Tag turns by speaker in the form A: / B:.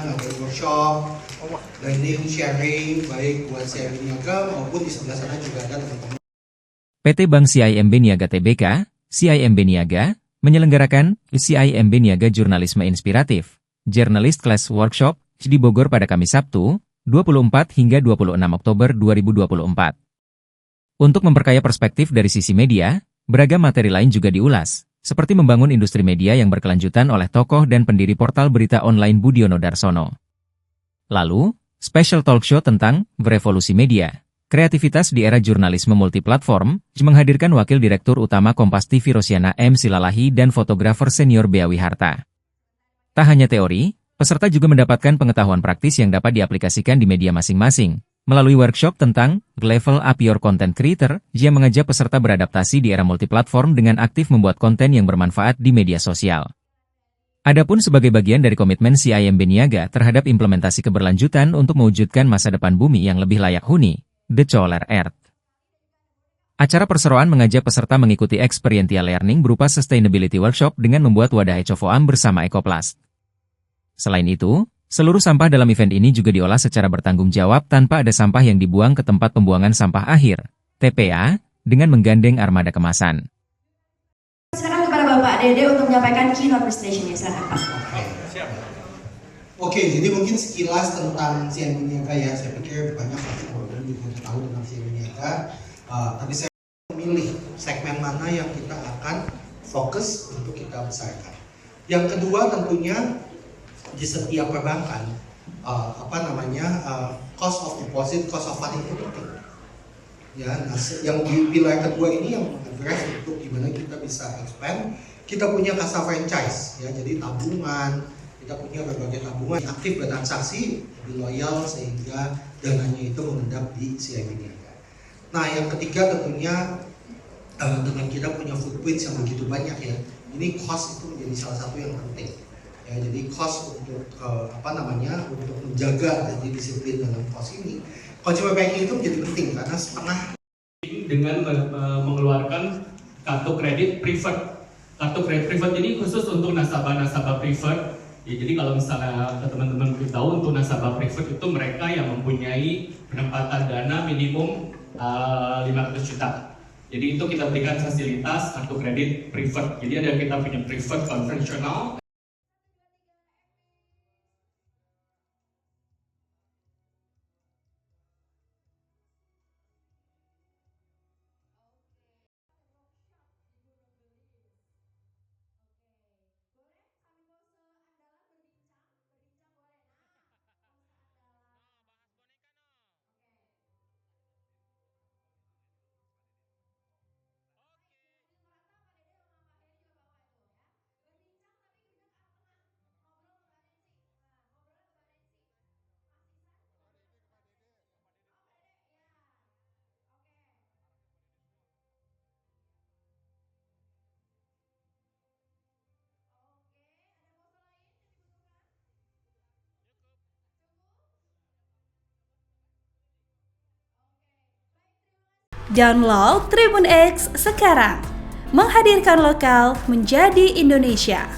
A: ngadain workshop, learning, sharing, baik buat CIMB Niaga maupun di sebelah sana juga ada teman-teman.
B: PT Bank CIMB Niaga Tbk, CIMB Niaga, menyelenggarakan CIMB Niaga Jurnalisme Inspiratif, Journalist Class Workshop, di Bogor pada Kamis Sabtu, 24 hingga 26 Oktober 2024. Untuk memperkaya perspektif dari sisi media, beragam materi lain juga diulas, seperti membangun industri media yang berkelanjutan oleh tokoh dan pendiri portal berita online Budiono Darsono. Lalu, special talk show tentang revolusi media, kreativitas di era jurnalisme multiplatform, menghadirkan Wakil Direktur Utama Kompas TV Rosiana M. Silalahi dan fotografer senior Bea Wiharta. Tak hanya teori, peserta juga mendapatkan pengetahuan praktis yang dapat diaplikasikan di media masing-masing, melalui workshop tentang Level Up Your Content Creator, yang mengajak peserta beradaptasi di era multiplatform dengan aktif membuat konten yang bermanfaat di media sosial. Adapun sebagai bagian dari komitmen CIMB Niaga terhadap implementasi keberlanjutan untuk mewujudkan masa depan bumi yang lebih layak huni, The Solar Earth. Acara perseroan mengajak peserta mengikuti experiential learning berupa sustainability workshop dengan membuat wadah ecofoam bersama EcoPlast. Selain itu, seluruh sampah dalam event ini juga diolah secara bertanggung jawab tanpa ada sampah yang dibuang ke tempat pembuangan sampah akhir, TPA, dengan menggandeng armada kemasan.
C: Silakan kepada Bapak Dede untuk menyampaikan keynote presentation-nya, silakan Pak.
A: Oke, jadi mungkin sekilas tentang CIMB Niaga ya, saya pikir banyak orang juga tahu tentang CIMB Niaga, tapi saya memilih segmen mana yang kita akan fokus untuk kita besarkan. Yang kedua tentunya di setiap perbankan, cost of deposit, cost of funding itu penting. Ya, nah, yang di pilar kedua ini yang mengadres untuk gimana kita bisa expand. Kita punya kasa franchise, ya, jadi tabungan, kita punya berbagai tabungan yang aktif bertransaksi, lebih loyal sehingga dananya itu mengendap di CIMB Niaga. Nah, yang ketiga tentunya dengan kita punya footprint yang begitu banyak ya, ini cost itu menjadi salah satu yang penting. Ya, jadi cost untuk untuk menjaga jadi disiplin dalam cost ini, consumer banking itu menjadi penting karena setengah
D: dengan mengeluarkan kartu kredit preferred. Kartu kredit preferred ini khusus untuk nasabah-nasabah preferred. Ya, jadi kalau misalnya teman-teman tahu untuk nasabah preferred itu mereka yang mempunyai penempatan dana minimum 500 juta. Jadi itu kita berikan fasilitas kartu kredit preferred. Jadi ada kita punya preferred konvensional.
E: Download Tribun X sekarang, menghadirkan lokal menjadi Indonesia.